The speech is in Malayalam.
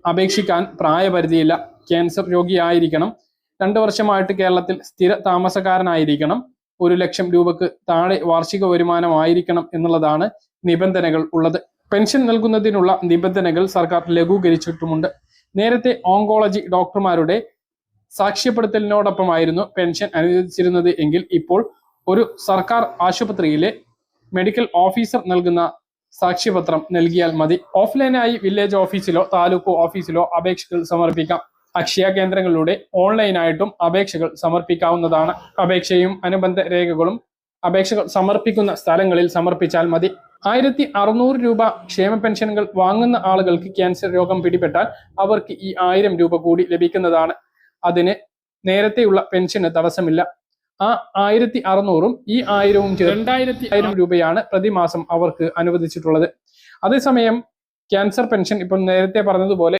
അപേക്ഷിക്കാൻ പ്രായപരിധിയില്ല. ക്യാൻസർ രോഗിയായിരിക്കണം, 2 വർഷമായിട്ട് കേരളത്തിൽ സ്ഥിര താമസക്കാരനായിരിക്കണം, 1 ലക്ഷം രൂപക്ക് താഴെ വാർഷിക വരുമാനമായിരിക്കണം എന്നുള്ളതാണ് നിബന്ധനകൾ ഉള്ളത്. പെൻഷൻ നൽകുന്നതിനുള്ള നിബന്ധനകൾ സർക്കാർ ലഘൂകരിച്ചിട്ടുമുണ്ട്. നേരത്തെ ഓങ്കോളജി ഡോക്ടർമാരുടെ സാക്ഷ്യപ്പെടുത്തലിനോടൊപ്പമായിരുന്നു പെൻഷൻ അനുവദിച്ചിരുന്നത് എങ്കിൽ ഇപ്പോൾ ഒരു സർക്കാർ ആശുപത്രിയിലെ മെഡിക്കൽ ഓഫീസർ നൽകുന്ന സാക്ഷ്യപത്രം നൽകിയാൽ മതി. ഓഫ്ലൈനായി വില്ലേജ് ഓഫീസിലോ താലൂക്ക് ഓഫീസിലോ അപേക്ഷകൾ സമർപ്പിക്കാം. അക്ഷയ കേന്ദ്രങ്ങളിലൂടെ ഓൺലൈനായിട്ടും അപേക്ഷകൾ സമർപ്പിക്കാവുന്നതാണ്. അപേക്ഷയും അനുബന്ധ രേഖകളും അപേക്ഷകൾ സമർപ്പിക്കുന്ന സ്ഥലങ്ങളിൽ സമർപ്പിച്ചാൽ മതി. 1600 രൂപ ക്ഷേമ പെൻഷനുകൾ വാങ്ങുന്ന ആളുകൾക്ക് ക്യാൻസർ രോഗം പിടിപെട്ടാൽ അവർക്ക് ഈ 1000 രൂപ കൂടി ലഭിക്കുന്നതാണ്. അതിന് നേരത്തെയുള്ള പെൻഷന് തടസ്സമില്ല. ആ 1600ഉം ഈ 1000ഉം ചേർന്ന് 2000 രൂപയാണ് പ്രതിമാസം അവർക്ക് അനുവദിച്ചിട്ടുള്ളത്. അതേസമയം ക്യാൻസർ പെൻഷൻ ഇപ്പോൾ നേരത്തെ പറഞ്ഞതുപോലെ